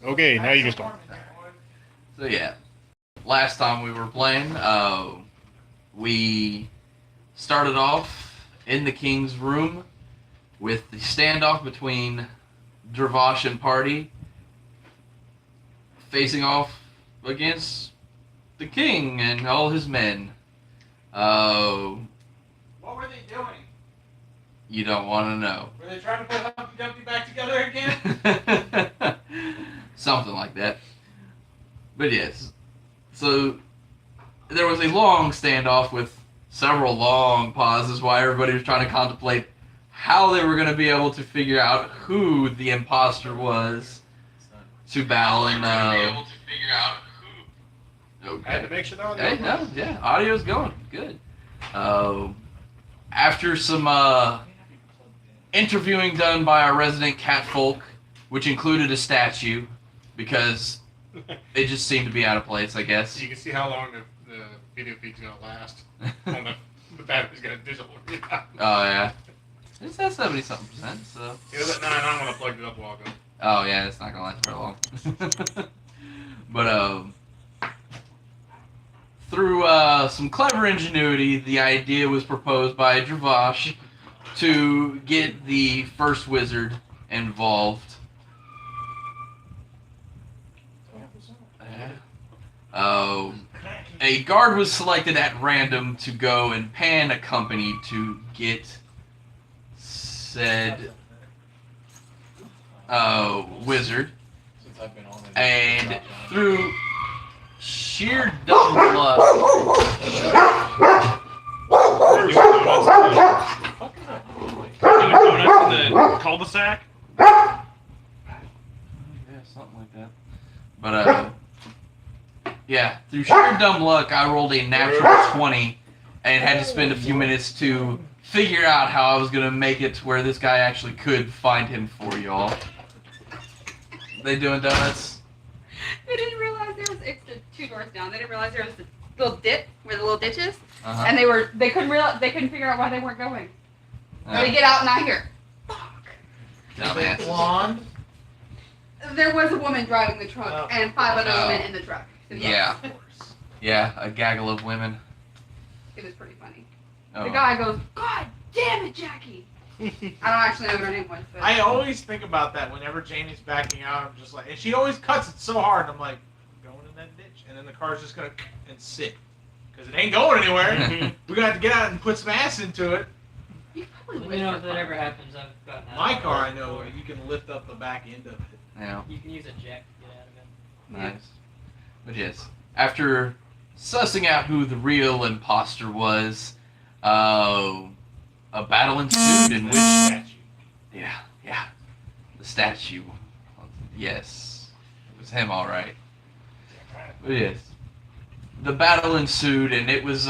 Okay, now you can start. So yeah, last time we were playing, we started off in the king's room with the standoff between Dravash and party facing off against the king and all his men. Uh, What were they doing? you don't want to know. Were they trying to put Humpty Dumpty back together again? Something like that. But yes, so there was a long standoff with several long pauses while everybody was trying to contemplate how they were going to be able to figure out who the imposter was to battle and Okay. I had to make sure that was Hey, no, yeah, audio's going good. After some interviewing done by our resident catfolk, which included a statue, because it just seemed to be out of place, I guess. You can see how long the video feed's gonna last. On the battery's gonna digital read out. Oh yeah, it's at 70-something%. So. It was at 9. I'm gonna plug it up while I go. Oh yeah, it's not gonna last very long. But through some clever ingenuity, the idea was proposed by Dravash to get the first wizard involved. A guard was selected at random to go and pan a company to get said wizard. And through sheer dumb luck, Doing donuts in the cul-de-sac? yeah, something like that. But yeah, through sheer dumb luck, I rolled a natural 20 and had to spend a few minutes to figure out how I was gonna make it to where this guy actually could find him for y'all. They doing donuts? They didn't realize there was extra 2 doors down. They didn't realize there was the little dip where the little ditch is, and they couldn't figure out why they weren't going. They get out and I hear, "Fuck." Dumbass. Blonde? There was a woman driving the truck and 5 other women in the truck. So Yeah. Yeah, a gaggle of women. It was pretty funny. Oh. The guy goes, "God damn it, Jackie." I don't actually know what her name was. But I always think about that whenever Janie's backing out. I'm just like, and she always cuts it so hard. I'm like, going in that ditch, and then the car's just gonna and sit because it ain't going anywhere. We're gonna have to get out and put some ass into it. You probably You know, if that ever happens, I've gotten out My of car, it I know, before. you can lift up the back end of it. Yeah. You can use a jack to get out of it. Nice. But yes, after sussing out who the real imposter was, a battle ensued in which... Statue. Yeah, the statue. Yes, it was him, all right. But yes, the battle ensued, and it was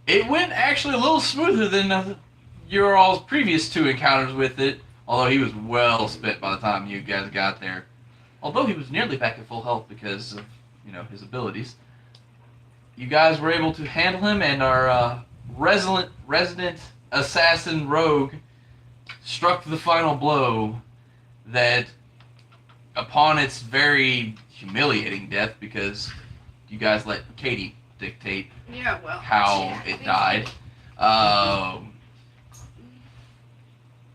it went actually a little smoother than your all's previous 2 encounters with it. Although he was well spent by the time you guys got there. Although he was nearly back at full health because of his abilities. You guys were able to handle him, and our resident assassin rogue struck the final blow that, upon its very humiliating death, because you guys let Katie dictate Yeah, well. how it died,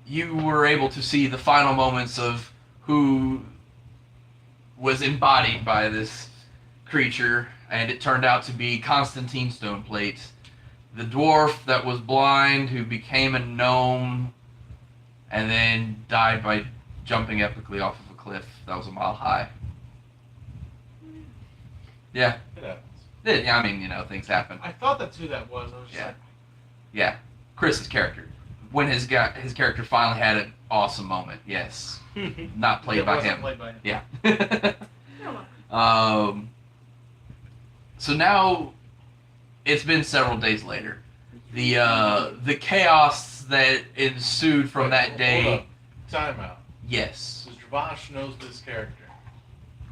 you were able to see the final moments of who was embodied by this creature, and it turned out to be Constantine Stoneplate, the dwarf that was blind who became a gnome and then died by jumping epically off of a cliff that was a mile high. Yeah. It happens. Yeah, I mean, things happen. I thought that's who that was. I was just Yeah. like, Yeah. Chris's character. When his character finally had an awesome moment, yes. Not played it by wasn't him. Played by him. Yeah. So now it's been several days later. The chaos that ensued from that day. Hold up. Time out. Yes. So Dravash knows this character.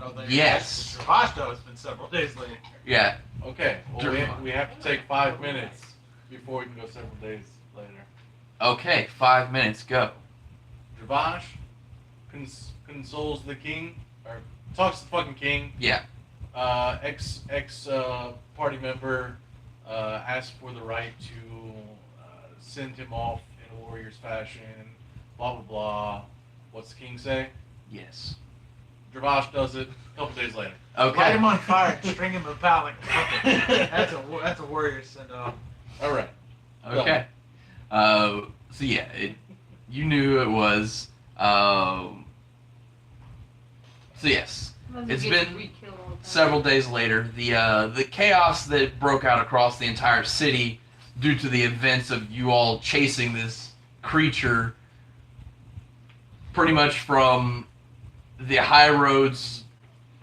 Oh, there Yes. you go. Ravasto, it's been several days later. Yeah. Okay. Well, Dravash. we have to take 5 minutes before we can go several days later. Okay. 5 minutes. Go. Dravash, consoles the king, or talks to the fucking king. Yeah. Ex party member asks for the right to send him off in a warrior's fashion. Blah blah blah. What's the king say? Yes. Dravash does it a couple days later. Light Okay. him on fire and string him about like a puppet. That's a warrior send off. All right. Okay. So yeah, you knew it was. So yes, It's been several days later. The chaos that broke out across the entire city due to the events of you all chasing this creature, pretty much from the high roads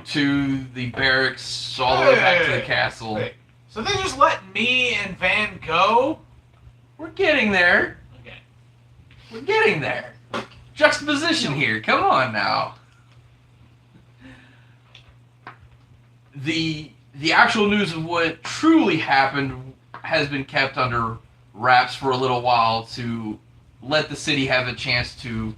to the barracks, all the way back to the castle. Wait. So they just let me and Van go? We're getting there. Okay. We're getting there. Juxtaposition here. Come on now. The actual news of what truly happened has been kept under wraps for a little while to let the city have a chance to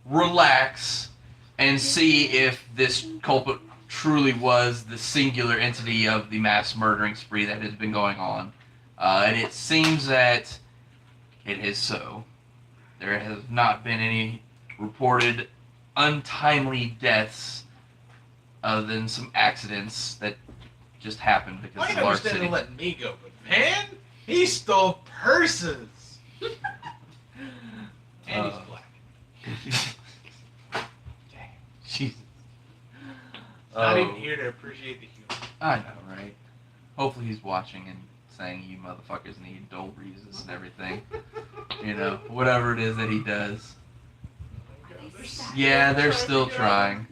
relax and see if this culprit truly was the singular entity of the mass murdering spree that has been going on. And it seems that it is so. There has not been any reported untimely deaths other than some accidents that just happened because I of can large understand city. them letting me go, but Van, he stole purses. And he's black. Dang, Jesus. Not Oh, even here to appreciate the humor. I know, right? Hopefully he's watching and saying you motherfuckers need dole breezes and everything. You know, whatever it is that he does. Yeah, they're still trying.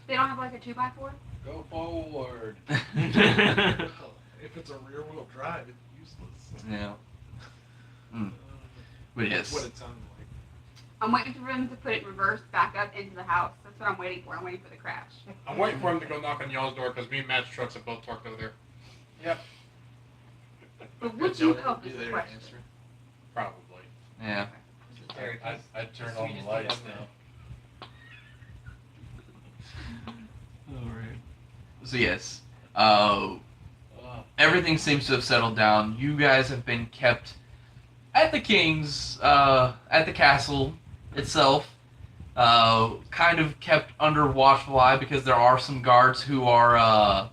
They don't have like a 2x4? Go forward. If it's a rear wheel drive, it's useless. Yeah. But yes. That's what it sounded like. I'm waiting for them to put it in reverse back up into the house. That's what I'm waiting for. I'm waiting for the crash. I'm waiting for him to go knock on y'all's door because me and Matt's trucks have both parked over there. Yep. But would you Don't help be is there the to question. answer. Probably. Yeah. I'd turn on the lights now. Alright. So yes. Everything seems to have settled down. You guys have been kept at the king's, at the castle itself. Kind of kept under watchful eye because there are some guards who are,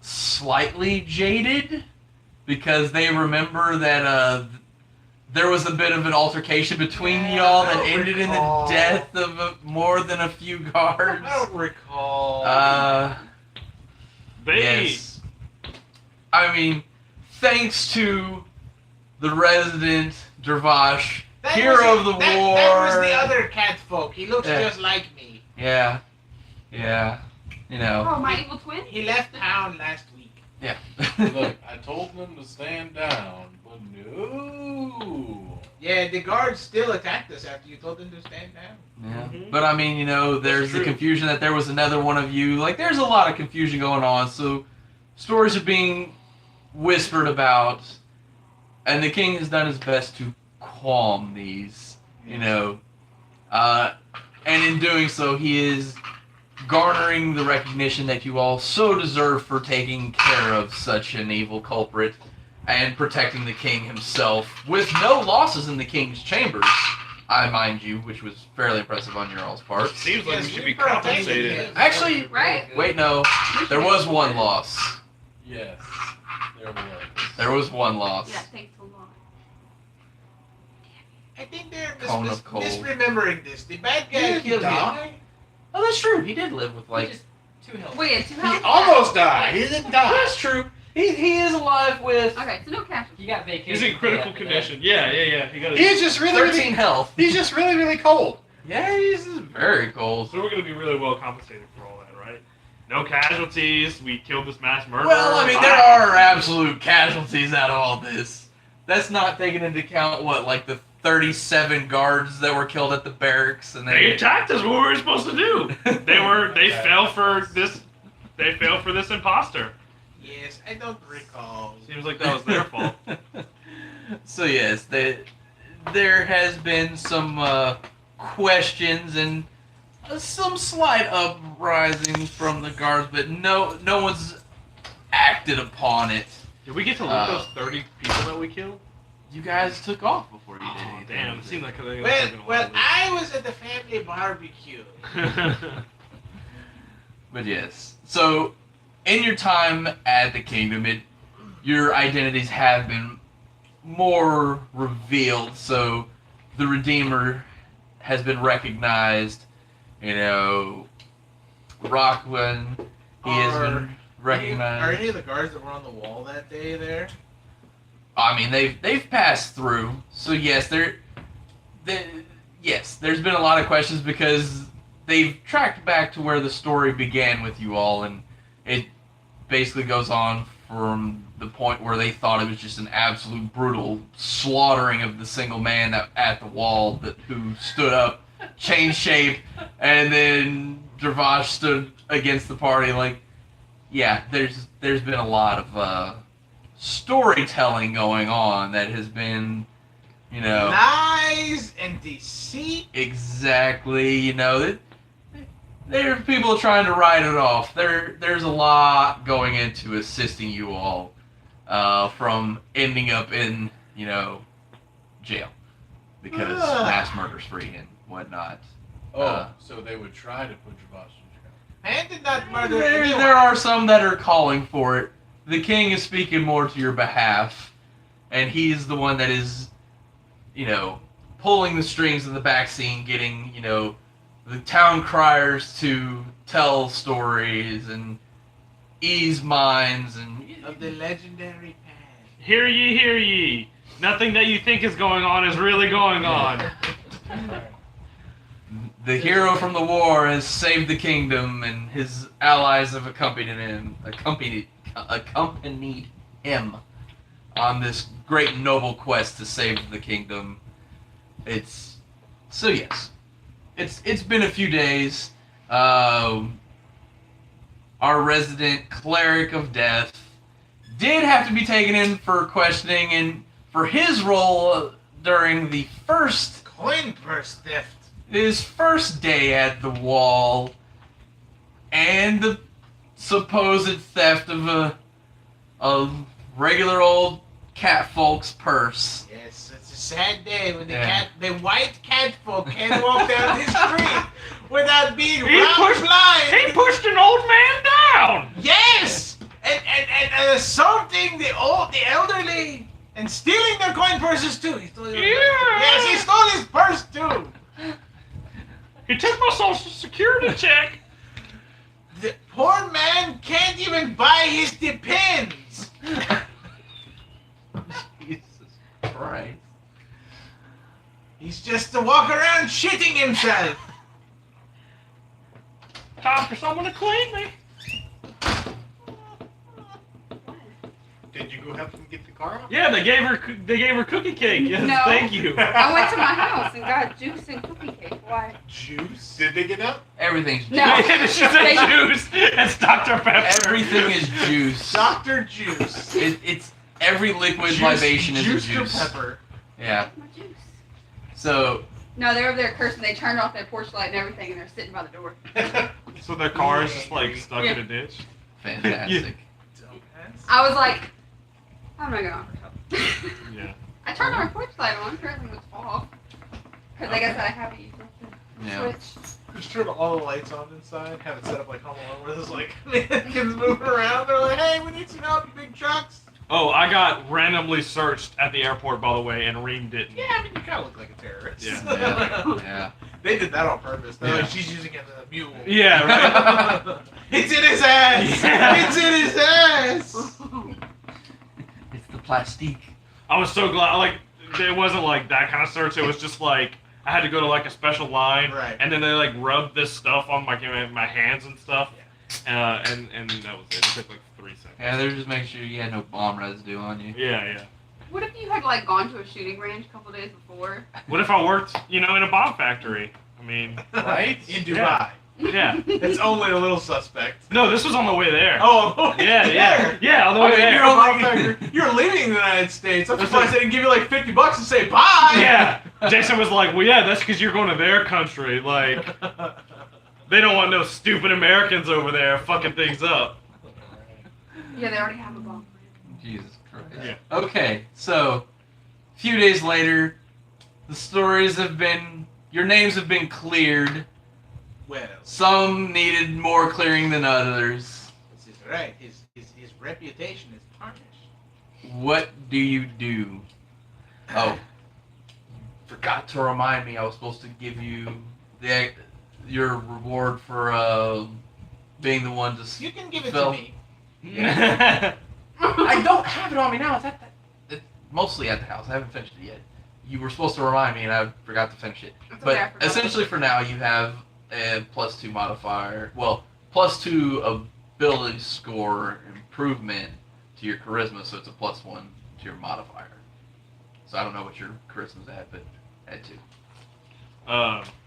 slightly jaded because they remember that, there was a bit of an altercation between y'all that ended in the death of more than a few guards. I don't recall. Yes. I mean, thanks to the resident Dravash, hero of the war. That was the other cat folk. He looks Yeah. just like me. Yeah. Yeah. You know. Oh, my evil twin? He left town last week. Yeah. Look, I told them to stand down, but no. Yeah, the guards still attacked us after you told them to stand down. Yeah. Mhm. But I mean, you know, there's the true. confusion that there was another one of you. Like, there's a lot of confusion going on. So, stories are being whispered about, and the king has done his best to calm these. You know, and in doing so, he is garnering the recognition that you all so deserve for taking care of such an evil culprit and protecting the king himself with no losses in the king's chambers, I mind you, which was fairly impressive on your all's part. Seems like we Yes, should we be protected compensated. him. Actually, Right? wait, no, there was one loss. Yes, there was. There was one loss. Yeah, thanks a lot. I think they're Cone of cold. misremembering this. The bad guy Yeah, killed yeah. him. Oh, that's true. He did live with like. Just 2 health. Wait, 2 He health? almost died. He didn't die. That's true. He is alive with Okay, so no casualties. You got vacation. He's in critical after that. condition. Yeah. He got He's just really, 13 really. health. He's just really, really cold. Yeah, he's very cold. So we're gonna be really well compensated for all that, right? No casualties. We killed this mass murderer. Well, I mean, there are absolute casualties out of all this. That's not taking into account what, like the 37 guards that were killed at the barracks, and They attacked us. What were we supposed to do? They fell for this. They fell for this imposter. Yes, I don't recall. Seems like that was their fault. So yes, there has been some questions and some slight uprising from the guards, but no one's acted upon it. Did we get to loot those 30 people that we killed? You guys took off before you did Oh, anything. damn, it with seemed like they Well, I was at the family barbecue. But yes. So, in your time at the kingdom, your identities have been more revealed. So, the Redeemer has been recognized. You know, Rockland, he has been recognized. Are any of the guards that were on the wall that day there? I mean, they've passed through. So yes, there's been a lot of questions because they've tracked back to where the story began with you all, and it basically goes on from the point where they thought it was just an absolute brutal slaughtering of the single man at the wall who stood up, changed shape, and then Dravash stood against the party. Like, yeah, there's been a lot of storytelling going on that has been, you know, lies and deceit. Exactly, you know, there are people trying to write it off. There's a lot going into assisting you all from ending up in, you know, jail because mass murder spree and whatnot. So they would try to put Dravash in jail. Man did not murder anyone. There are some that are calling for it. The king is speaking more to your behalf, and he's the one that is, you know, pulling the strings in the back scene, getting, you know, the town criers to tell stories and ease minds and Of the legendary past. Hear ye, hear ye. Nothing that you think is going on is really going on. the hero from the war has saved the kingdom, and his allies have accompanied him on this great noble quest to save the kingdom. It's been a few days. Our resident cleric of death did have to be taken in for questioning and for his role during the Coin purse theft. his first day at the wall and the supposed theft of a regular old catfolk's purse. Yes, it's a sad day when Yeah. the white catfolk can't walk down the street without being He robbed blind. He pushed an old man down! Yes, and assaulting the elderly and stealing their coin purses too. He stole Yes, he stole his purse too. He took my social security check! The poor man can't even buy his Depends. Jesus Christ. He's just to walk around shitting himself. Time for someone to clean me. Did you go help him get the car out? Yeah, they gave her cookie cake. Yes, No. thank you. I went to my house and got juice and cookie cake. Why? Juice. Did they get out? Everything's No. juice. She said juice. It's Dr. Pepper. Everything is juice. Dr. Juice. It's every liquid Juice- libation is a juice. juice. Pepper. Yeah. My juice. So No, they're over there cursing. They turned off their porch light and everything, and they're sitting by the door. So their car is just like stuck in a ditch. fantastic. I was like, I'm not gonna offer help. Yeah. I turned our porch light on. Apparently, it was off. Because I guess I have it. Yeah. Switch. Just turn all the lights on inside. Have it set up like Home Alone, where there's like kids moving around. They're like, "Hey, we need some help, you big trucks." Oh, I got randomly searched at the airport, by the way, and Reem didn't. Yeah, I mean, you kind of look like a terrorist. Yeah. Yeah. They did that on purpose. They're Yeah. like, she's using it as a mule. Yeah, right. It's in his ass. Yeah. It's in his ass. It's the plastique. I was so glad. Like, it wasn't like that kind of search. It was just like I had to go to like a special line, Right. and then they like rubbed this stuff on my hands and stuff, and that was it. It took like 3 seconds. Yeah, they're just making sure you had no bomb residue on you. Yeah. What if you had like gone to a shooting range a couple days before? What if I worked, in a bomb factory? I mean, Right? In Dubai. Yeah. Yeah. It's only a little suspect. No, this was on the way there. Oh, Yeah, on the way Okay, there. you're, you're leaving the United States. I'm surprised they didn't give you like $50 to say bye. Yeah. Jason was like, well, yeah, that's because you're going to their country. Like, they don't want no stupid Americans over there fucking things up. Yeah, they already have a bomb. Jesus Christ. Yeah. Okay, so a few days later, the stories have been, your names have been cleared. Well, Some needed more clearing than others. this is right. His reputation is tarnished. What do you do? Oh, forgot to remind me. I was supposed to give you your reward for being the one to. You can give it Phil. to me. Yeah. I don't have it on me now. It's mostly at the house. I haven't finished it yet. You were supposed to remind me, and I forgot to finish it. That's But okay, I forgot. essentially, for now, you have a +2 modifier. Well, +2 ability score improvement to your charisma, so it's a +1 to your modifier. So I don't know what your charisma's at, but add 2.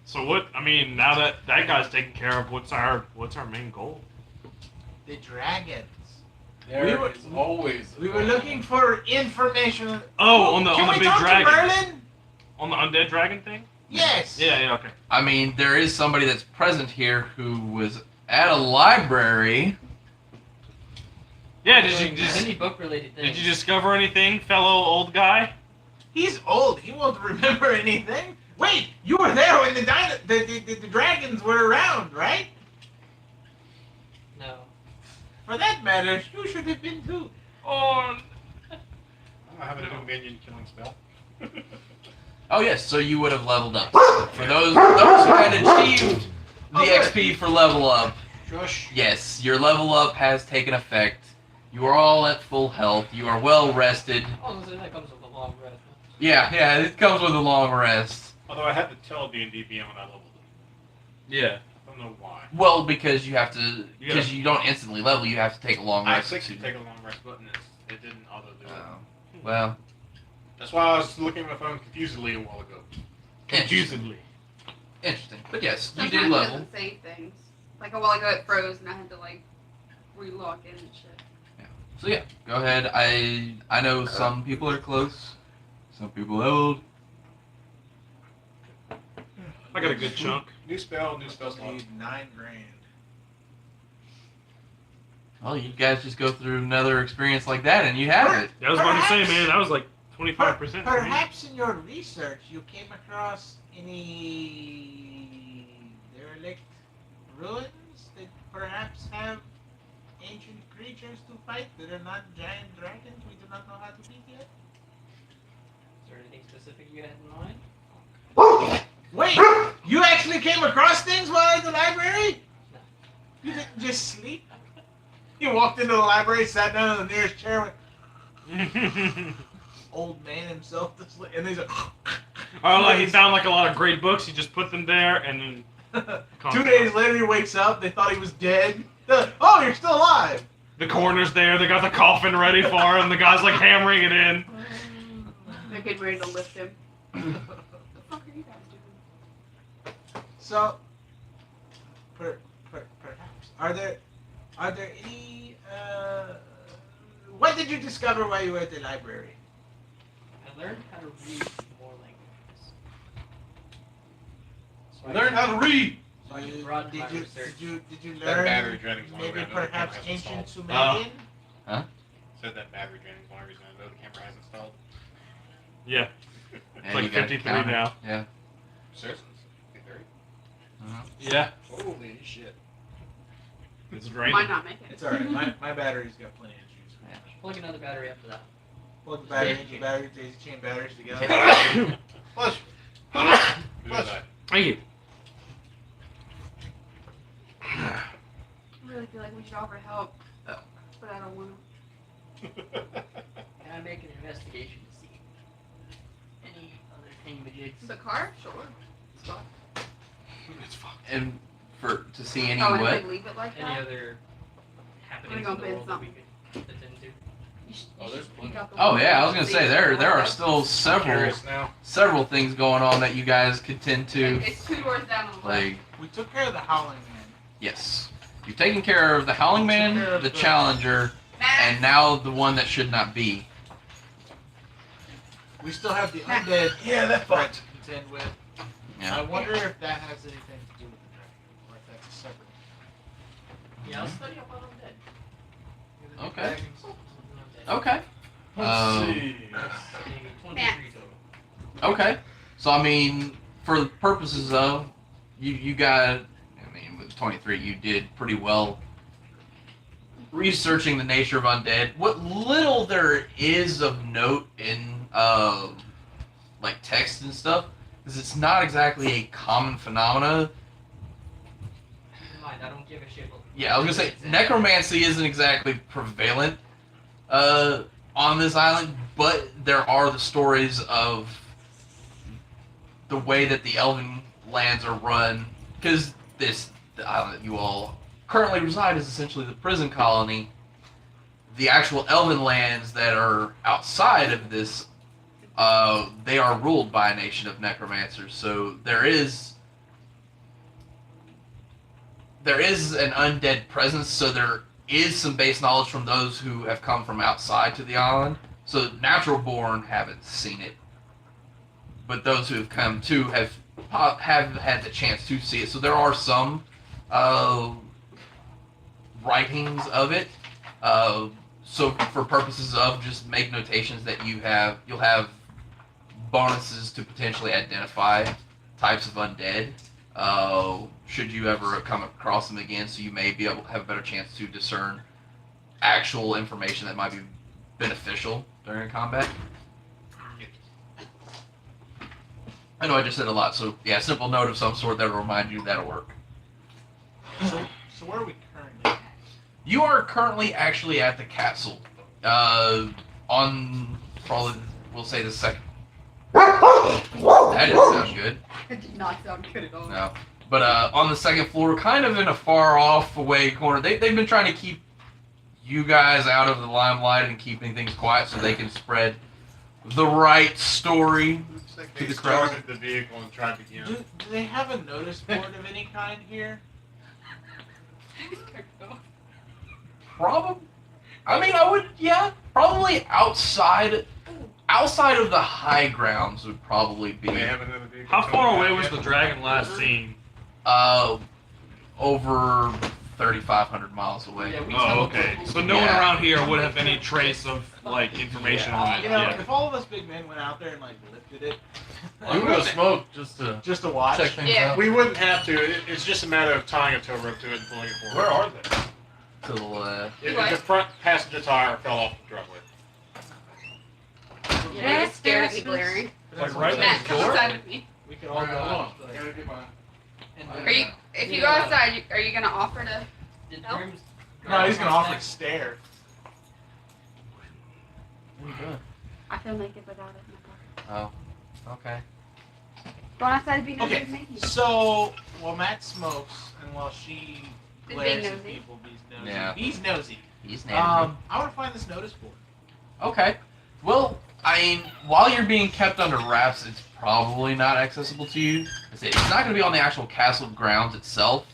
So what? I mean, now that that guy's taken care of, what's our main goal? The dragons. There We were- is always. We were looking for information. Oh, on the Can we big talk dragon. to Merlin? On the undead dragon thing? Yes. Yeah, okay. I mean, there is somebody that's present here who was at a library. Yeah, did you Any book related thing? did you discover anything, fellow old guy? He's old. He won't remember anything. Wait, you were there when the dragons were around, right? No. For that matter, you should have been too. Oh, I have a new minion killing spell. Oh yes, so you would have leveled up. For those who had achieved the XP for level up, Shush. yes, your level up has taken effect. You are all at full health. You are well rested. Oh, so that comes with a long rest. Yeah, it comes with a long rest. Although I had to tell D&D Beyond I leveled it. yeah. I don't know why. Well, because you have to, You because gotta- you don't instantly level, you have to take a long I rest. clicked to to- take a long rest button. It didn't auto do it. Oh, well, That's why I was looking at my phone confusedly a while ago. Confusedly. interesting. But yes, you Sometimes did it level. doesn't save things. Like a while ago it froze and I had to like relog in and shit. So yeah, go ahead. I know some people are close, some people old. I got a good chunk. New spell slot. Need $9 grand. Well, you guys just go through another experience like that, and you have it. Yeah, I was about to say, Perhaps- man, that was like 25%. for me. Perhaps in your research you came across any derelict ruins that perhaps have ancient creatures to fight that are not giant dragons we do not know how to beat yet? Is there anything specific you had in mind? Wait, you actually came across things while at the library? You didn't just sleep? You walked into the library, sat down in the nearest chair, went, old man himself to sleep, and he's like, Oh, like he found like a lot of great books. He just put them there, and then 2 days later he wakes up, they thought he was dead. They're like, oh, you're still alive! the coroner's there. They got the coffin ready for him. The guy's like hammering it in. They're getting ready to lift him. What the fuck are you guys doing? So, perhaps, are there any, what did you discover while you were at the library? I learned how to read more languages. So I Learn can- how to read. So I can broaden my research. Did you That learn battery draining's one maybe reason I know the perhaps camera has ancient installed. Sumerian? Said that battery draining's one reason I know the camera has installed. Yeah, And like you got 53 counter. now. Yeah. Seriously? 53? Yeah, Holy shit. it's draining. Might not make it. It's alright, my battery's got plenty of juice. Plug another battery after that. Plug the battery into the battery, daisy chain batteries together. Plus, Who did I? Thank you. I really feel like we should offer help, Oh. but I don't want to. Can I make an investigation to see any other thingamajigs? The car? Sure. It's fine. It's fucked. And to see any Oh, and what? if they leave it like Any that? other happenings gonna in the bid world that we something. could attend to? You should, Oh, there's plenty. Oh yeah, I was gonna say there are still Curious now. several things going on that you guys could tend to. It's 2 doors down on the left. Like, We took care of the howling man. Yes. You've taken care of the Howling Man, Took care of the the- Challenger, and now the one that should not be. We still have the undead. Yeah, that to fucked. contend with. Yeah. I wonder if that has anything to do with the dragon, or if that's a separate. Yeah, I'll study up on undead. Okay. Dragons, undead. Okay. Let's see. That's a 23 total. Okay. So I mean, for the purposes of you got, I mean, with 23, you did pretty well researching the nature of undead. What little there is of note in like text and stuff is it's not exactly a common phenomena. Keep in mind, I don't give a shit what. Yeah, I was gonna say necromancy isn't exactly prevalent on this island, but there are the stories of the way that the elven lands are run, because the island that you all currently reside is essentially the prison colony. The actual elven lands that are outside of this, they are ruled by a nation of necromancers. So there is an undead presence. So there is some base knowledge from those who have come from outside to the island. So natural born haven't seen it, but those who have come to have had the chance to see it. So there are some writings of it. So for purposes of just make notations that you'll have bonuses to potentially identify types of undead. Should you ever come across them again, so you may be able to have a better chance to discern actual information that might be beneficial during combat. I know I just said a lot, so yeah, a simple note of some sort that'll remind you that'll work. So where are we currently? You are currently actually at the castle. On probably we'll say the second. That didn't sound good. It did not sound good at all. No. But on the second floor, kind of in a far off away corner, they've been trying to keep you guys out of the limelight and keeping things quiet so they can spread the right story. Looks like To they the crowd. started the vehicle and tried to get Do they have a notice board of any kind here? Probably. I mean, I would. Yeah, probably outside of the high grounds would probably be. They have another vehicle. How far coming away out was yet? the dragon last seen? Over 3,500 miles away. Yeah, we Oh, okay. So no one Yeah. around here would have any trace of like information on it. You know, Yeah. if all of us big men went out there and like lifted it, We would go smoke just to just to watch. check things Yeah. out. We wouldn't have to. It's just a matter of tying a tow rope to it and pulling it forward. Where are they? To the left. The front passenger tire fell off the driveway. Yeah, it's scared of me, Larry. Like right Matt, next come door? outside with me. We could all go along. Are you? If you go outside, are you gonna offer to? Did No. Grim's No, he's gonna offer to next? stare. What are you doing? I feel naked without it in my pocket. Oh, okay. Going outside to be nosy Okay, with me. so while Matt smokes and while she Is glares being at nosy. people, he's nosy. Yeah. He's nosy. He's I want to find this notice board. Okay. Well, I mean, while you're being kept under wraps, it's probably not accessible to you. It's not going to be on the actual castle grounds itself.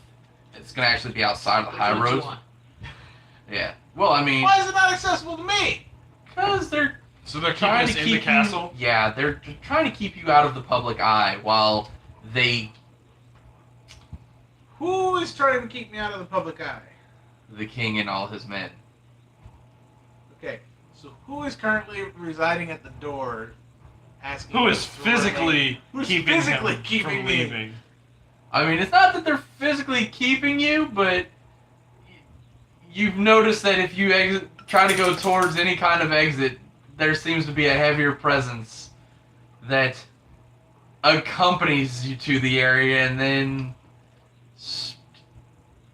It's going to actually be outside of the Which high one do you roads. want? Yeah. Well, I mean, Why is it not accessible to me? because they're So they're keeping trying us to in keep the castle. You, yeah, they're trying to keep you out of the public eye while they, Who is trying to keep me out of the public eye? the king and all his men. Okay, so who is currently residing at the door, asking? Who me is to remain? physically Who's keeping physically him keeping from me? leaving? I mean, it's not that they're physically keeping you, but you've noticed that if you try to go towards any kind of exit, there seems to be a heavier presence that accompanies you to the area and then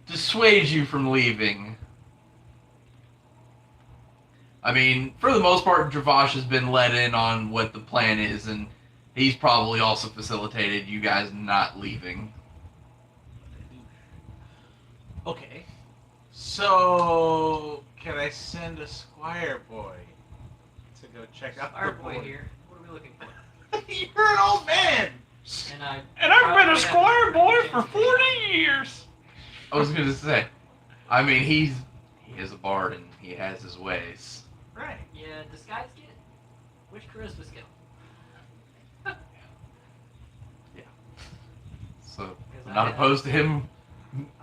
dissuades you from leaving. I mean, for the most part, Dravash has been let in on what the plan is, and he's probably also facilitated you guys not leaving. Okay, so can I send a squire boy to go check out Our the boy board? here. What are we looking for? You're an old man. And I. And I've been a probably squire have- boy for 40 years. I was gonna say. I mean, he is a bard and he has his ways. Right. Yeah, disguise kit. Which charisma skill? So, 'Cause I'm I not have- opposed to him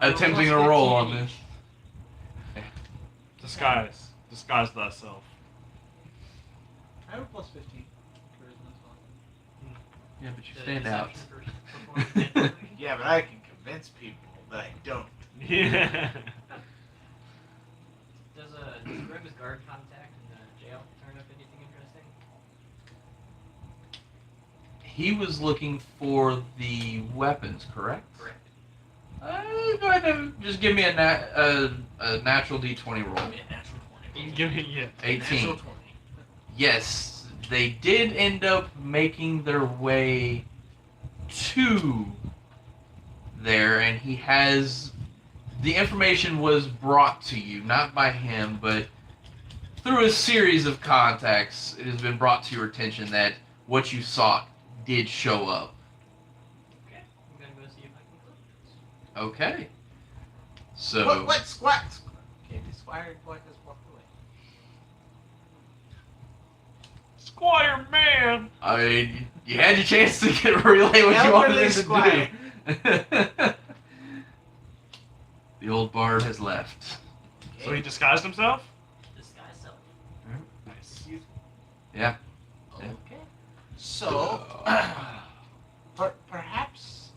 I have attempting a almost roll on 15 this. Disguise thyself. I have a plus 15. Charisma as well. Yeah, but you The stand out. deception for performance. Yeah, but I can convince people that I don't. Yeah. Does Grim's guard contact in the jail turn up anything interesting? He was looking for the weapons, correct? Correct. Go ahead and just give me a natural D20 roll. Give me a natural 20. Give me, yeah. 18. Natural 20. Yes, they did end up making their way to there, and he has... The information was brought to you, not by him, but through a series of contacts, it has been brought to your attention that what you sought did show up. Okay. I'm gonna go see if I can close this. Okay. So... What? Squat? Okay, the squire boy has walked away. Squire man. I mean, you had your chance to get relay what you wanted Elderly him squire. to do. The old bard has left. So he disguised himself? Disguise self. Nice. Yeah. Okay. So, perhaps,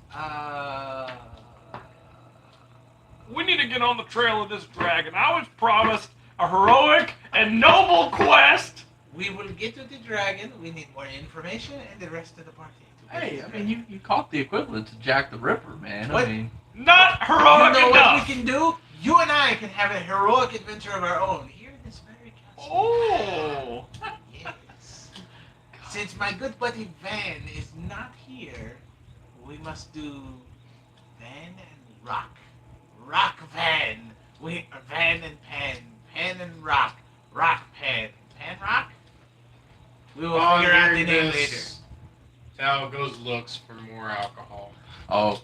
We need to get on the trail of this dragon. I was promised a heroic and noble quest. we will get to the dragon. We need more information and the rest of the party. to get Hey, to I the mean, you caught the equivalent to Jack the Ripper, man. What? I mean, Not You heroic know enough. what we can do? You and I can have a heroic adventure of our own here in this very castle. Oh. Yes. Since my good buddy Van is not here, we must do Van and Rock. Rock Van. Van and Pan. Pan and Rock. Rock Pan. Pan Rock? We will figure out the name later. Tal goes looks for more alcohol. oh,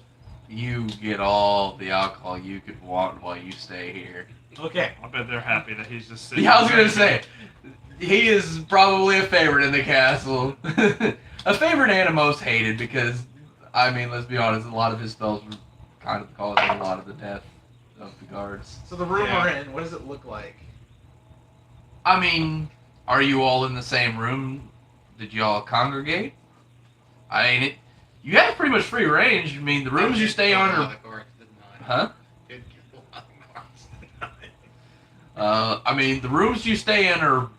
you get all the alcohol you could want while you stay here. Okay. I bet they're happy that he's just sitting Yeah, I was there. gonna say, he is probably a favorite in the castle. A favorite and a most hated because, I mean, let's be honest, a lot of his spells were kind of causing a lot of the death of the guards. So the room Yeah. we're in, what does it look like? I mean, are you all in the same room? Did you all congregate? I mean, you have pretty much free range. I mean, the rooms you stay on are... Huh? Did kill a lot of guards, didn't I? I mean, the rooms you stay in are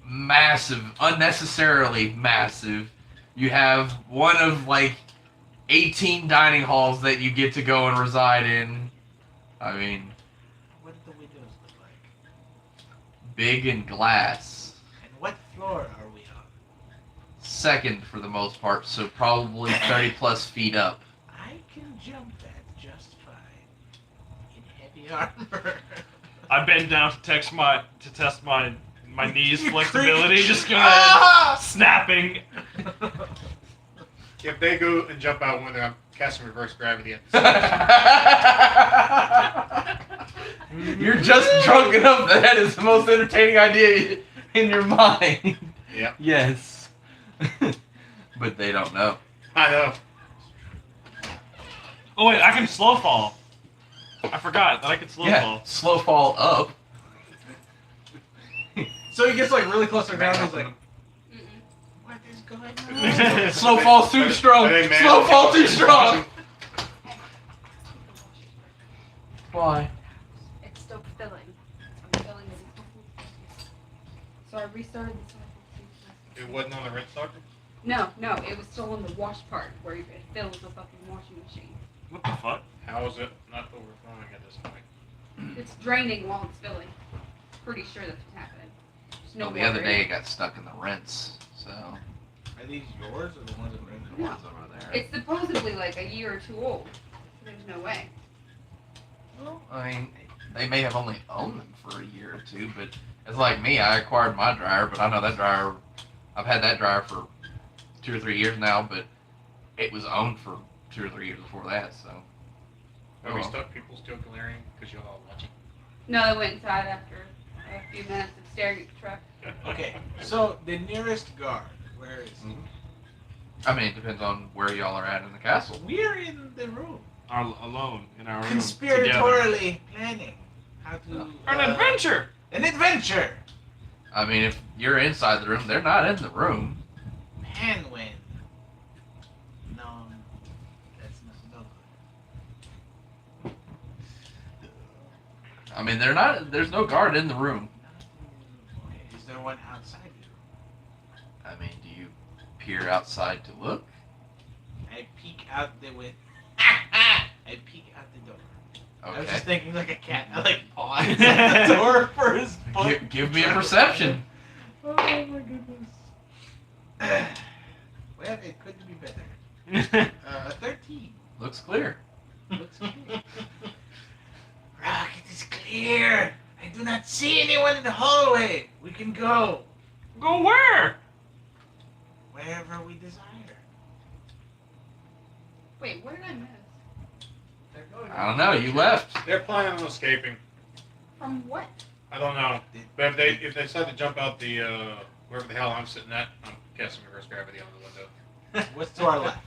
massive, unnecessarily massive. You have one of, like, 18 dining halls that you get to go and reside in. I mean, What do the windows look like? big and glass. And what floor are we on? Second for the most part, so probably 30 plus feet up. I can jump that just fine. In heavy armor. I bend down to test my knees You flexibility, creep. just going Ah! snapping. If they go and jump out window, I'm casting reverse gravity at the You're just drunk enough that is the most entertaining idea in your mind. Yep. Yes. But they don't know. I know. Oh wait, I can slow fall. I forgot that I can slow Yeah, fall. slow fall up. So he gets like really close to the ground and he's like, Mm-mm. what is going on? Slow fall too strong. I think man- Slow fall too strong. Why? It's still filling. I'm filling it. So I restarted the cycle. It wasn't on the red socket? No, it was still on the wash part where it fills the fucking washing machine. What the fuck? How is it not overflowing at this point? It's draining while it's filling. Pretty sure that's what's happening. There's no Well, the other water day in it got stuck in the rinse, so Are these yours or the ones that were in the the No. ones over there. It's supposedly like a year or two old. There's no way. Well, I mean, they may have only owned them for a year or two, but it's like me. I acquired my dryer, but I know that dryer. I've had that dryer for 2 or 3 years now, but it was owned for 2 or 3 years before that. So Are we Oh. stuck people still glaring because you're all watching? No, they went inside after a few minutes of staring at the truck. Okay, so the nearest guard, where is he? I mean, it depends on where y'all are at in the castle. We're in the room, Alone in our room. conspiratorially planning how to An adventure! An adventure. I mean, if you're inside the room, they're not in the room. Panwin. No, that's not no. I mean, they're not. There's no guard in the room. Okay, is there one outside the room? I mean, do you peer outside to look? I peek out the window. I peek out the door. I was Okay. just thinking like a cat. I like paws at the door for his foot. Give me a perception. Oh my goodness. Well, it could be better. 13. Looks clear. Looks clear. Rock, it is clear. I do not see anyone in the hallway. We can go Go where? wherever we desire. Wait, what did I miss? They're going. I don't know. You left. They're planning on escaping. From what? I don't know. But if they decide to jump out the wherever the hell I'm sitting at, I'm casting reverse gravity on the window. What's to our left?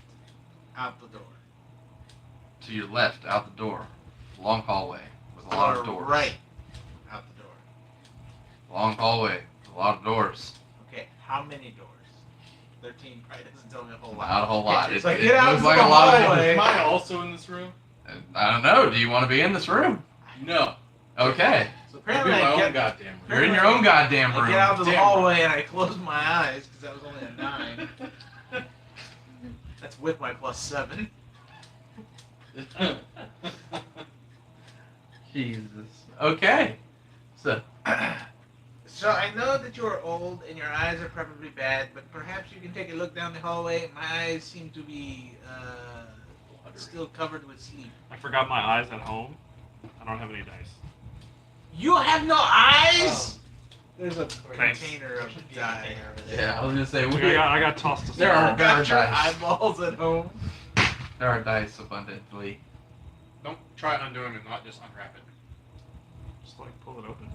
Out the door. To your left, out the door. Long hallway with a To lot our of doors. right. Out the door. Long hallway with a lot of doors. Okay, how many doors? 13 probably doesn't tell me a whole lot. Not a whole lot. It's It- like, it get out moves to like the a lot of hallway. Am I also in this room? I don't know. Do you want to be in this room? No. Okay. So I'll be apparently in my I own get, goddamn room. You're in your own goddamn I room. get out to the Damn hallway and I close my eyes because that was only a 9. That's with my +7. Jesus. Okay. So, So I know that you are old and your eyes are probably bad, but perhaps you can take a look down the hallway. My eyes seem to be still covered with sleep. I forgot my eyes at home. I don't have any dice. You have no eyes? There's a Thanks. Container of dye. yeah, I was gonna say I got tossed aside. There are Got your dice. eyeballs at home. There are dice abundantly. Don't try undoing it, not just unwrap it. Just like pull it open.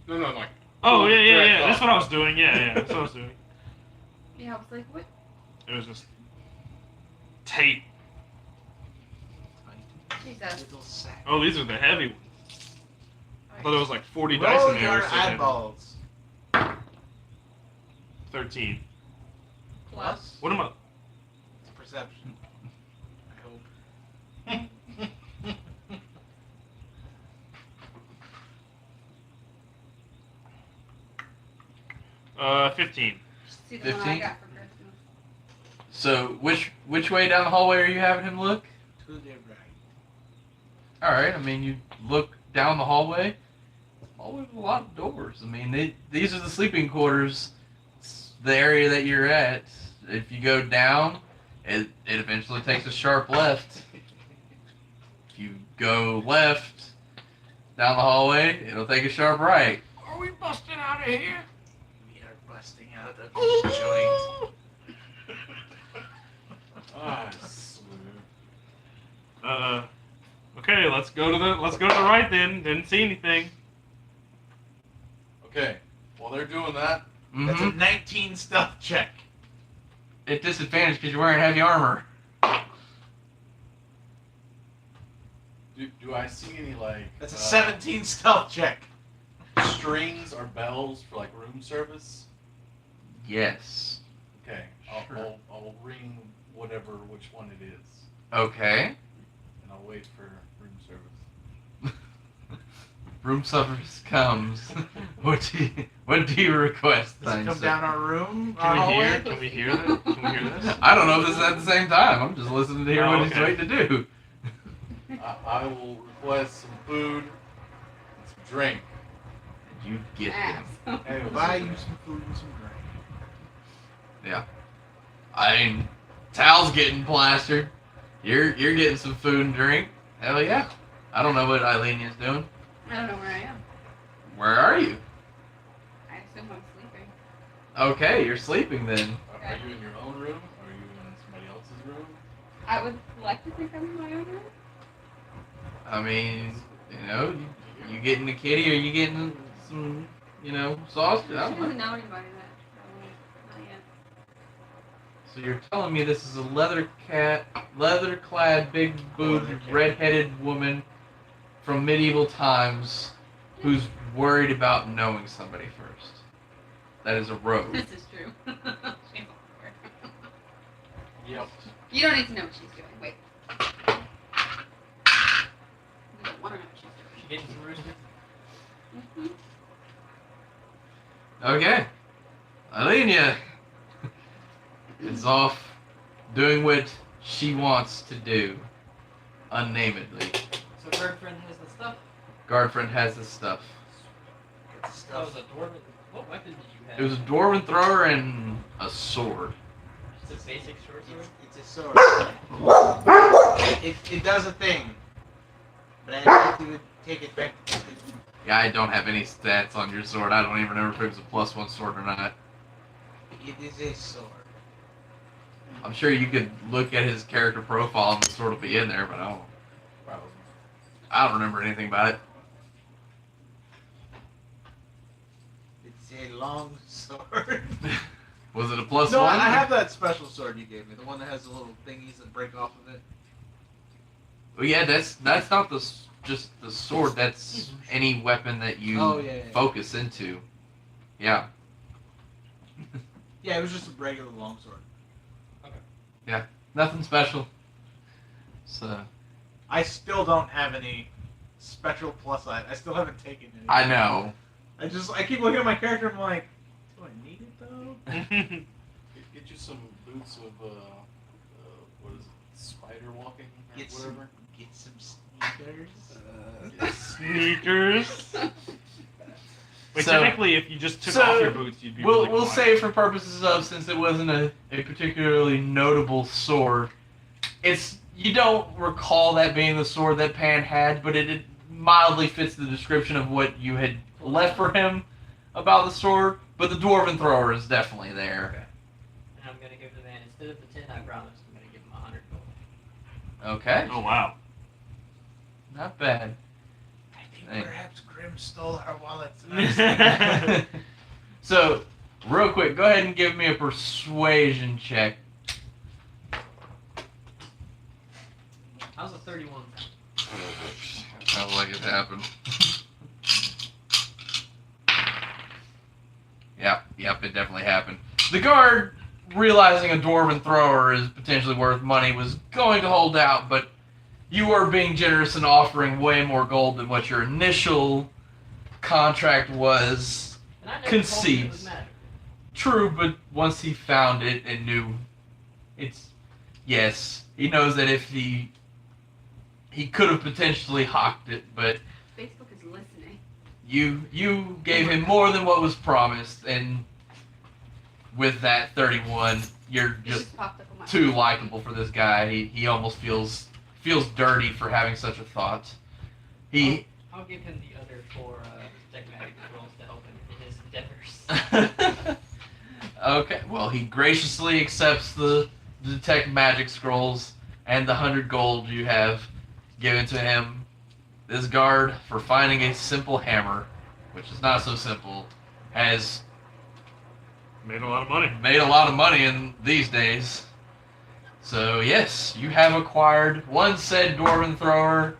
No, like. Oh yeah, yeah, Thread yeah. That's off. what I was doing. Yeah, that's what I was doing. Yeah, I was like, what? It was just tape. Jesus. Little sack. Oh, these are the heavy ones. I thought there was like 40 dice Roll in there. your so then eyeballs. 13. Plus. What am I? It's perception. I hope. 15. See the one I 15? got for Christmas. So, which way down the hallway are you having him look? To the right. All right. I mean, you look down the hallway. Hallway with a lot of doors. I mean, these are the sleeping quarters. It's the area that you're at. If you go down, it eventually takes a sharp left. If you go left down the hallway, it'll take a sharp right. Are we busting out of here? We are busting out of the joint. I swear. Okay, let's go to the right then. Didn't see anything. Okay. While they're doing that, That's a Mm-hmm. 19 stealth check. At disadvantage because you're wearing heavy armor. do I see any like That's a 17 stealth check. strings or bells for like room service? Yes. Okay. Sure. I'll ring which one it is, Okay. and I'll wait for room service. Room service comes. What do you request? Does it kind come sir? down our room? Can we hallway? hear? Can we hear that? Can we hear this? I don't know if this is at the same time. I'm just listening to hear Oh, what he's okay. waiting to do. I will request some food and some drink. You get him. Ass. Hey, Buy you some food and some drink. I mean, Tal's getting plastered. You're getting some food and drink. Hell yeah. I don't know what Eilenia's doing. I don't know where I am. Where are you? I assume I'm sleeping. Okay, you're sleeping then. Are you in your own room? Or are you in somebody else's room? I would like to think I'm in my own room. I mean, you getting a kitty or you getting some, sausage? I She don't know. doesn't know anybody that. Not yet. So you're telling me this is a leather-clad, big-boobed, red-headed woman from medieval times who's worried about knowing somebody first. That is a rogue. This is true. She's aware. Yep. You don't need to know what she's doing. Wait. You don't want to know what she's doing. She getting some rooster? Mm-hmm. Okay. Alenia is off doing what she wants to do. Unnamedly. So third friend has the stuff. Guard friend has this stuff. That was a dwarven. What weapon did you have? It was a dwarven thrower and a sword. Just a basic short sword. It's a sword. It does a thing. But I think you would take it back. Yeah, I don't have any stats on your sword. I don't even remember if it was a +1 sword or not. It is a sword. I'm sure you could look at his character profile and the sword will be in there, but I don't remember anything about it. It's a long sword. Was it a +1? No, I have that special sword you gave me. The one that has the little thingies that break off of it. Well, yeah, that's not just the sword. That's any weapon that you Yeah. focus into. Yeah. Yeah, it was just a regular long sword. Nothing special. So I still don't have any special plus I still haven't taken any. I know. I keep looking at my character and I'm like, do I need it though? Get you some boots of what is it? Spider walking or Get whatever. some sneakers. Sneakers. Wait, So- technically, if you just took off your boots, you'd be. We'll really we'll quiet. say for purposes of, since it wasn't a particularly notable sword, you don't recall that being the sword that Pan had, but it mildly fits the description of what you had left for him about the sword. But the dwarven thrower is definitely there. And I'm gonna give the man, instead of the 10 I promised, I'm gonna give him 100 gold. Okay, Oh wow. not bad. I think Thanks. perhaps Grim stole our wallets. So, real quick, go ahead and give me a persuasion check. How's a 31? Sounds like it happened. Yep, it definitely happened. The guard, realizing a dwarven thrower is potentially worth money, was going to hold out, but you were being generous and offering way more gold than what your initial contract was. And I never told him it Concedes. was magic. True, but once he found it and knew yes, he knows that if he could have potentially hawked it, but Facebook is listening. you gave him more than what was promised, and with that 31, you're It just popped up on my too likable for this guy. He almost feels dirty for having such a thought. I'll give him the other 4 detect magic rolls to help him in his endeavors. Okay, well, he graciously accepts the detect magic scrolls and the 100 gold you have given to him. This guard, for finding a simple hammer, which is not so simple, has Made a lot of money. made a lot of money in these days. So yes, you have acquired one said dwarven thrower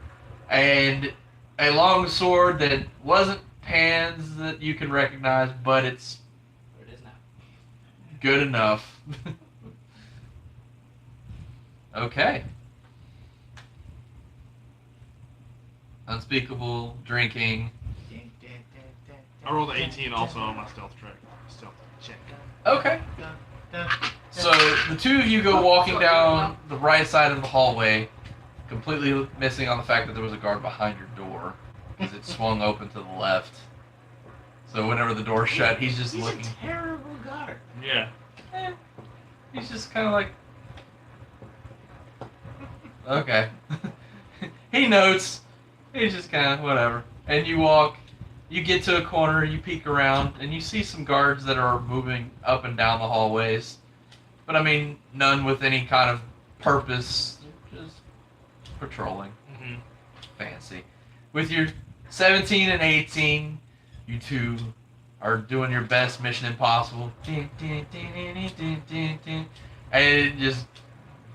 and a long sword that wasn't Pan's that you can recognize, but it's But it is now. good enough. Okay. Unspeakable drinking. I rolled an 18 also on my stealth check. Okay. So the two of you go walking down the right side of the hallway, completely missing on the fact that there was a guard behind your door, because it swung open to the left. So whenever the door's shut, he's just He's looking. a terrible guard. Yeah. He's just kind of like, okay. He notes. He's just kind of whatever. And you walk. You get to a corner. You peek around, and you see some guards that are moving up and down the hallways. But I mean, none with any kind of purpose. Just patrolling. Mm-hmm. fancy. With your 17 and 18, you two are doing your best Mission Impossible. And just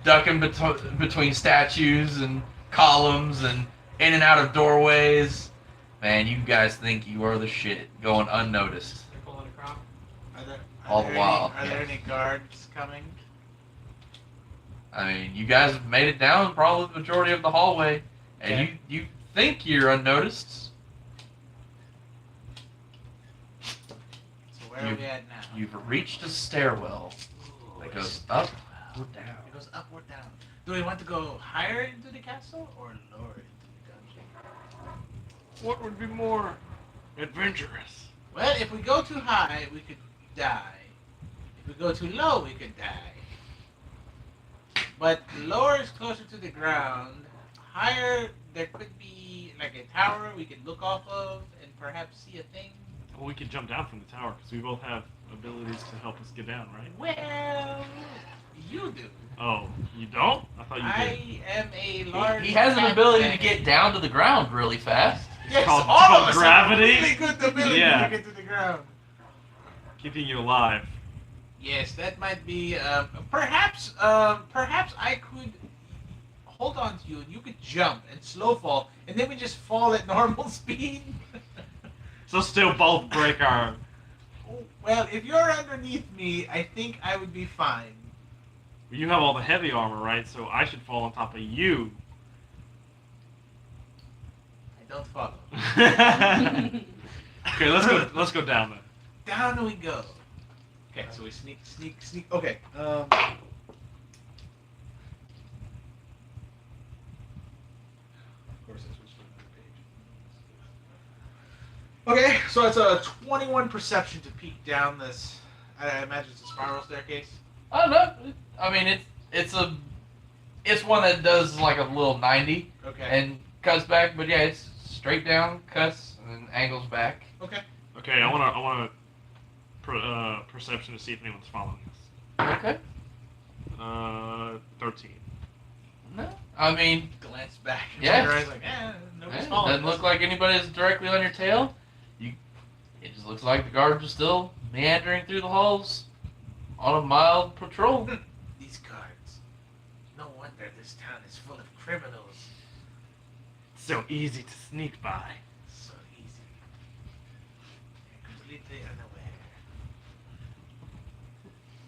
ducking between statues and columns and in and out of doorways. Man, you guys think you are the shit, going unnoticed. They're pulling a crop. All the while, Are there any guards coming? I mean, you guys have made it down probably the majority of the hallway, and Okay. you think you're unnoticed. So where are we at now? You've reached a stairwell that goes up or down. It goes up or down. Do we want to go higher into the castle or lower into the dungeon? What would be more adventurous? Well, if we go too high, we could die. If we go too low, we could die. But lower is closer to the ground. Higher, there could be like a tower we could look off of and perhaps see a thing. Well, we could jump down from the tower because we both have abilities to help us get down, right? Well, you do. Oh, you don't? I thought you did. I am a large. He has an fat ability to man. get down to the ground really fast. Yes, called- all called of us gravity? have a really good ability Yeah. to get to the ground. Keeping you alive. Yes, that might be. Perhaps I could hold on to you, and you could jump and slow fall, and then we just fall at normal speed. So still both break our... Well, if you're underneath me, I think I would be fine. You have all the heavy armor, right? So I should fall on top of you. I don't follow. Okay, let's go down then. Down we go. Okay, so we sneak. Okay. Of course, I switched to another page. Okay, so it's a 21 perception to peek down this. I imagine it's a spiral staircase. Oh no, I mean it's one that does like a little 90 Okay. and cuts back, but yeah, it's straight down, cuts, and then angles back. Okay. Okay, I want perception to see if anyone's following us. Okay. 13. No, I mean, Glance back. And Yeah. turn around, like, nobody's it following doesn't us. look like anybody's directly on your tail. It just looks like the guards are still meandering through the halls on a mild patrol. These guards. No wonder this town is full of criminals. So easy to sneak by. So easy. They're completely unaware.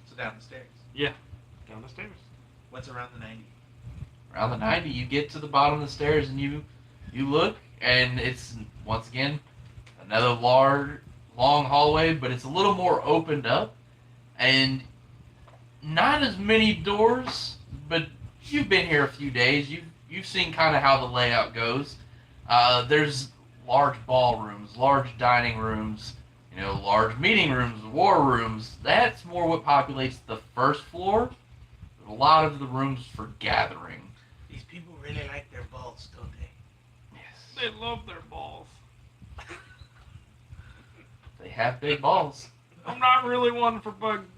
So down the stairs. Down the stairs. What's around the 90? Around the 90, you get to the bottom of the stairs and you look, and it's once again another long hallway, but it's a little more opened up, and not as many doors. But you've been here a few days. You've seen kind of how the layout goes. There's large ballrooms, large dining rooms, large meeting rooms, war rooms. That's more what populates the first floor. A lot of the rooms for gathering. These people really like their balls, don't they? Yes. They love their balls. They have big balls. I'm not really one for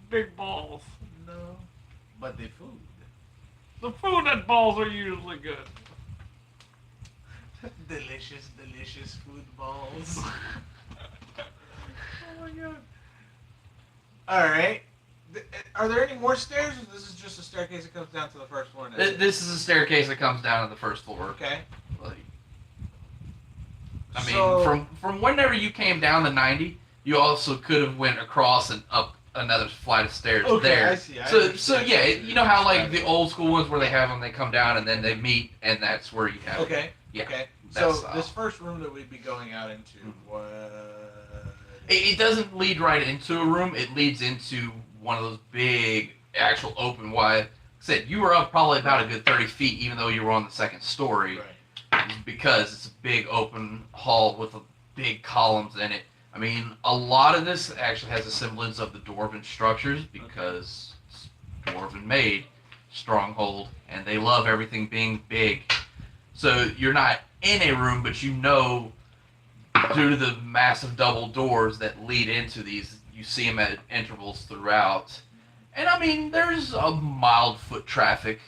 big balls. No. But the food. The food and balls are usually good. delicious food balls. Oh my god. Alright. Are there any more stairs, or this is just a staircase that comes down to the first floor? And that's it? This is a staircase that comes down to the first floor. Okay. Like, I mean, So- from whenever you came down the 90, you also could have went across and up another flight of stairs Okay, there. I see. I So understand. yeah, you know how like the old school ones where they have them, they come down and then they meet, and that's where you have. Okay. Yeah, Okay. that's, So this first room that we'd be going out into, what? It doesn't lead right into a room. It leads into one of those big, actual open wide. Said you were up probably about a good 30 feet, even though you were on the second story, Right. because it's a big open hall with big columns in it. I mean, a lot of this actually has a semblance of the dwarven structures because it's dwarven made stronghold, and they love everything being big. So you're not in a room, but due to the massive double doors that lead into these, you see them at intervals throughout. And I mean, there's a mild foot traffic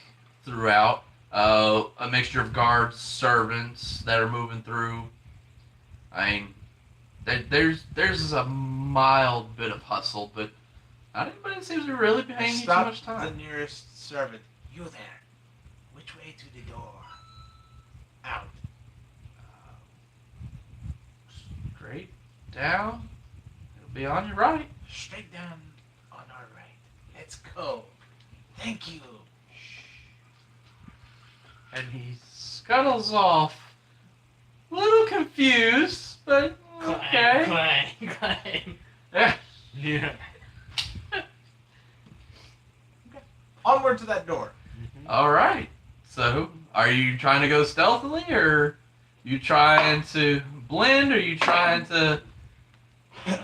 throughout. A mixture of guards, servants that are moving through. I mean, there's a mild bit of hustle, but not anybody seems to really be paying you too Stop much time. the nearest servant. You there. Which way to the door? Out. Straight down. It'll be on your right. Straight down on our right. Let's go. Thank you. And he scuttles off. A little confused, but okay. Climb. Yeah. Yeah. Onward to that door. All right. So, are you trying to go stealthily, or you trying to blend, or you trying to? I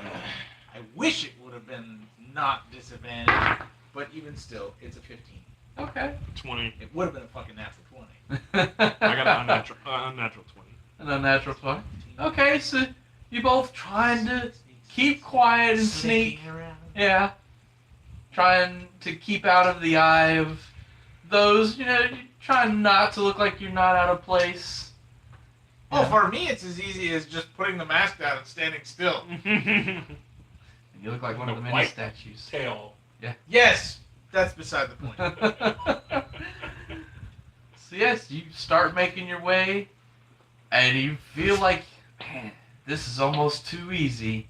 wish it would have been not disadvantaged, but even still, it's a 15. Okay. 20. It would have been a fucking natural 20. I got an unnatural 20. An unnatural 20. Okay, so you both trying to keep quiet and sneak. Sneaking around. Yeah. Trying to keep out of the eye of those, you're trying not to look like you're not out of place. Oh, for me, it's as easy as just putting the mask down and standing still. And you look like one of the many White statues. Tail. Yes, that's beside the point. So yes, you start making your way, and you feel like, man, this is almost too easy.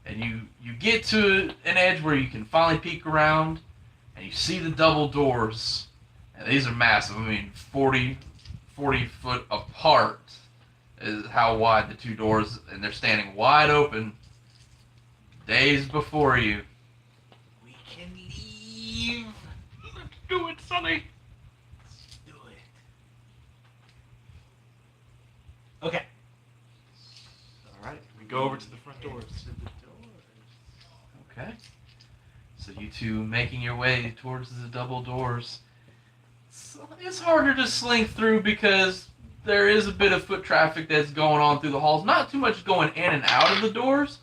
And you get to an edge where you can finally peek around, and you see the double doors. And these are massive. I mean, 40 foot apart is how wide the two doors, and they're standing wide open, days before you. We can leave. Let's do it, Sonny. Let's do it. Okay. All right. We go over to the front doors. Okay. So you two making your way towards the double doors. It's harder to slink through because there is a bit of foot traffic that's going on through the halls. Not too much going in and out of the doors,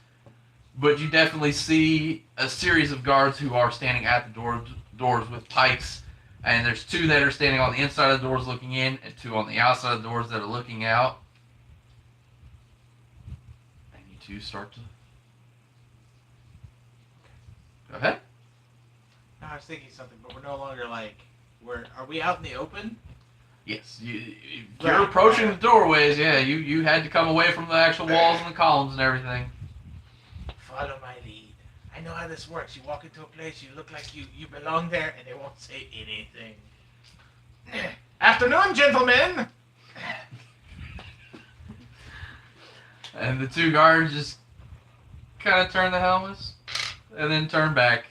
but you definitely see a series of guards who are standing at the doors with pikes. And there's two that are standing on the inside of the doors looking in, and two on the outside of the doors that are looking out. And you two start to... Go ahead. No, I was thinking something, but we're no longer like, are we out in the open? Yes, you're approaching the doorways. Yeah, you had to come away from the actual walls and the columns and everything. Follow my lead. I know how this works. You walk into a place, you look like you belong there, and they won't say anything. Afternoon, gentlemen! And the two guards just kind of turn the helmets and then turn back.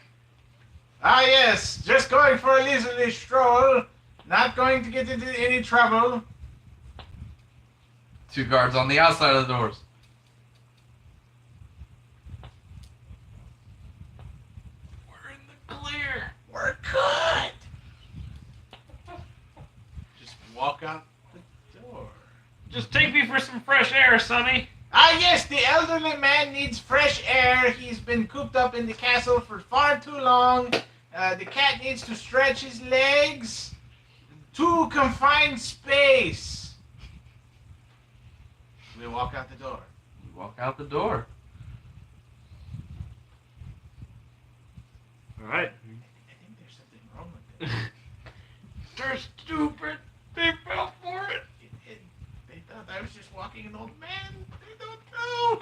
Ah, yes, just going for a leisurely stroll. Not going to get into any trouble. Two guards on the outside of the doors. We're in the clear. We're good. Just walk out the door. Just take me for some fresh air, Sonny. Ah, yes, the elderly man needs fresh air. He's been cooped up in the castle for far too long. The cat needs to stretch his legs. Too confined space. We walk out the door. You walk out the door. All right. I think there's something wrong with this. They're stupid. They fell for it. They thought I was just walking an old man. They don't know.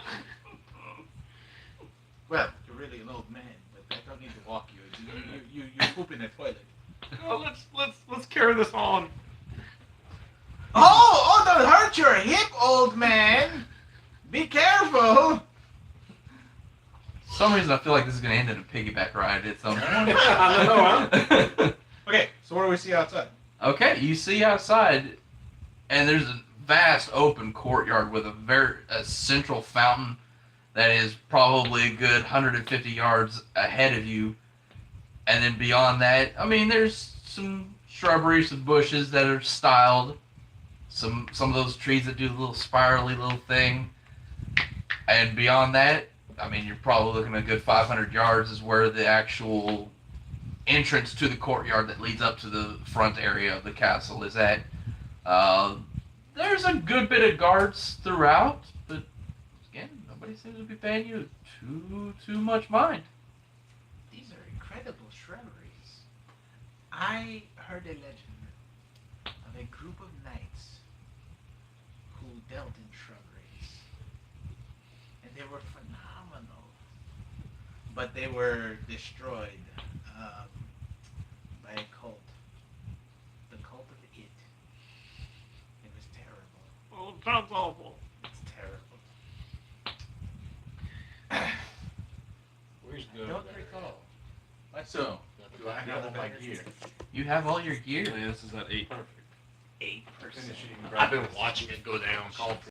Well, you're really an old man, but I don't need to walk you. You poop in the toilet. Oh, let's carry this on. Oh, don't hurt your hip, old man. Be careful. For some reason, I feel like this is going to end in a piggyback ride at some point. I don't know, Okay, so what do we see outside? Okay, you see outside, and there's a vast open courtyard with a central fountain that is probably a good 150 yards ahead of you. And then beyond that, I mean, there's some shrubbery, some bushes that are styled. Some of those trees that do the little spirally little thing. And beyond that, I mean, you're probably looking at a good 500 yards is where the actual entrance to the courtyard that leads up to the front area of the castle is that there's a good bit of guards throughout, but again, nobody seems to be paying you too much mind. These are incredible shrubberies. I heard a legend of a group of knights who dealt in shrubberies, and they were phenomenal. But they were destroyed by a cult. The cult of it. It was terrible. Oh, sounds awful. It's terrible. Where's I the? don't recall. So, do I have all my gear? You have all your gear. Yeah, this is at 8. Perfect. 8%. Finishing. I've been watching it go down. Call